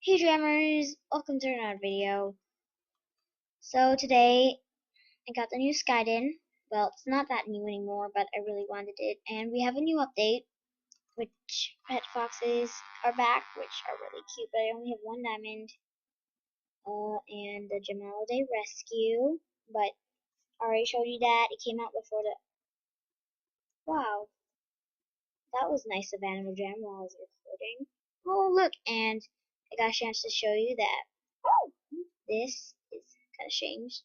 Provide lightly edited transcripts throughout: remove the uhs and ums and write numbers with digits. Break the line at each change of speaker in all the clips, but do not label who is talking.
Hey Jammers, welcome to another video. So today I got the new Skyden. Well, it's not that new anymore, but I really wanted it. And we have a new update, which pet foxes are back, which are really cute, but I only have one diamond. And the Jamaaliday rescue, but I already showed you that. It came out before the... Wow, that was nice of Animal Jam while I was recording. Oh look, and I got a chance to show you that this is kind of changed.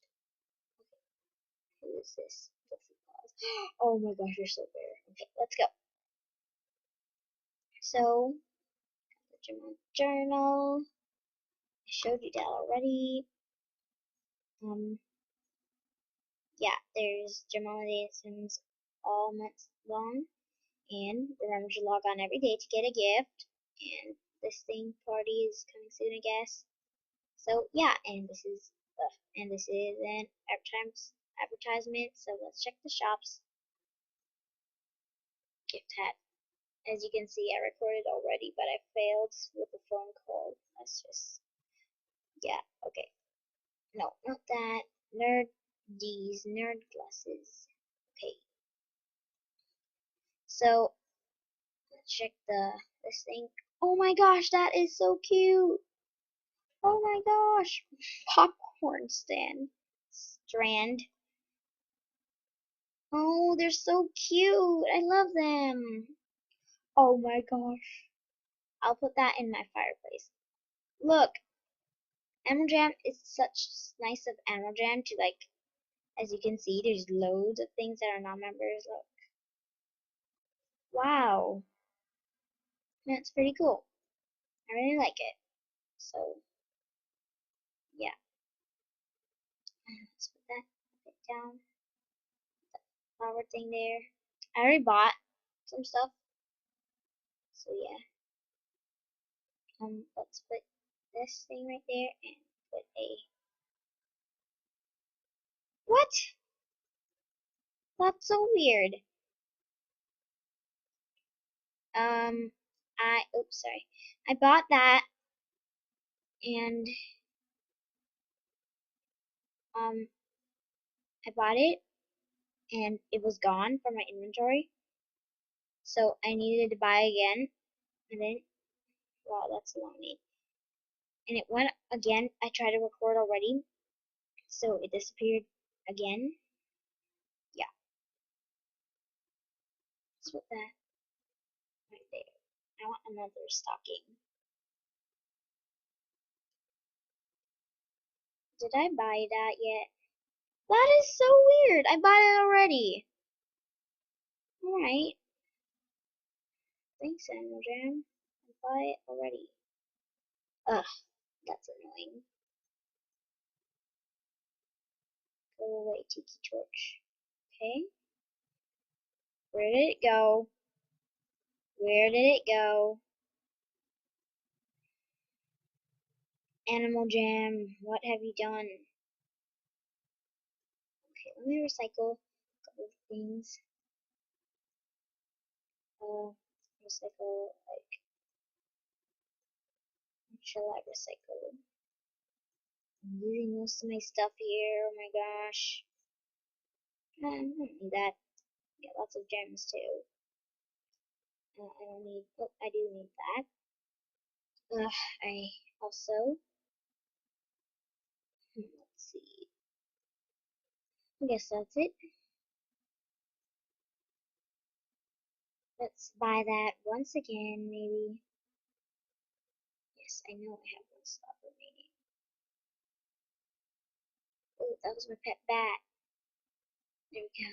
Who is this? Oh my gosh, you're so fair. Okay, let's go. So, the journal. I showed you that already. Yeah, there's Jamaaliday Sims all month long. And remember to log on every day to get a gift. And this thing party is coming soon, I guess. So yeah, and this is an advertisement. So let's check the shops. Gift hat. As you can see, I recorded already, but I failed with the phone call. Let's just, yeah, okay. No, not that. Nerd glasses. Okay. So, let's check this thing. Oh my gosh, that is so cute. Oh my gosh. Popcorn strand. Oh, they're so cute. I love them. Oh my gosh. I'll put that in my fireplace. Look, Animal Jam is such nice of Animal Jam to like, as you can see, there's loads of things that are not members. Look. Wow. That's pretty cool. I really like it. So, yeah. Let's put that down. Flower thing there. I already bought some stuff. So, yeah. Let's put this thing right there and put a... What? That's so weird. Oops, sorry. I bought that and, I bought it and it was gone from my inventory. So I needed to buy again. And then, wow, that's a long name. And it went again. I tried to record already. So it disappeared again. Yeah. Let's put that right there. I want another stocking. Did I buy that yet? That is so weird. I bought it already. Alright. Thanks, Animal Jam. I bought it already. Ugh, that's annoying. Go away, Tiki Torch. Okay. Where did it go? Where did it go? Animal Jam, what have you done? Okay, let me recycle a couple of things. Recycle, like, what shall I recycle? I'm using most of my stuff here, oh my gosh. I don't need that. Get lots of gems too. I don't need, oh, I do need that. I also, let's see. I guess that's it. Let's buy that once again, maybe. Yes, I know I have one slot remaining. Oh, that was my pet bat. There we go.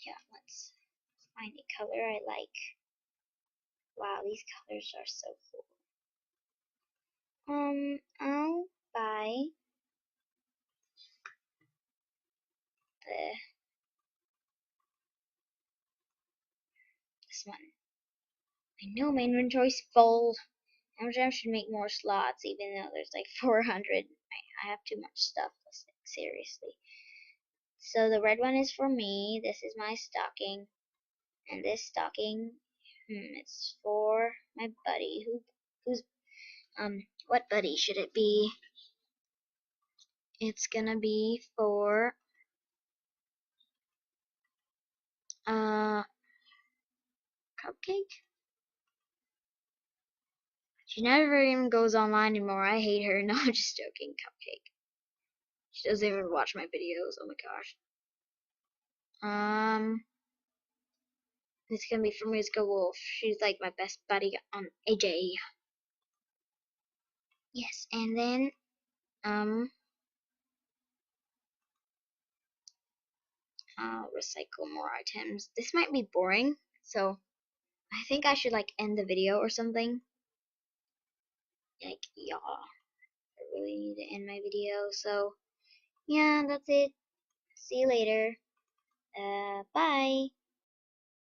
Yeah, let's find a color I like. Wow, these colors are so cool. I'll buy this one. I know my inventory's full. Amazon should make more slots, even though there's like 400. I have too much stuff. Like, seriously. So the red one is for me. This is my stocking. And this stocking, it's for my buddy. Who's what buddy should it be? It's gonna be for Cupcake. She never even goes online anymore. I hate her. No, I'm just joking. Cupcake. She doesn't even watch my videos. Oh my gosh. It's gonna be for Musica Wolf. She's like my best buddy on AJ. Yes, and then I'll recycle more items. This might be boring, so I think I should like end the video or something. Like, yeah, I really need to end my video. So yeah, that's it. See you later. Bye.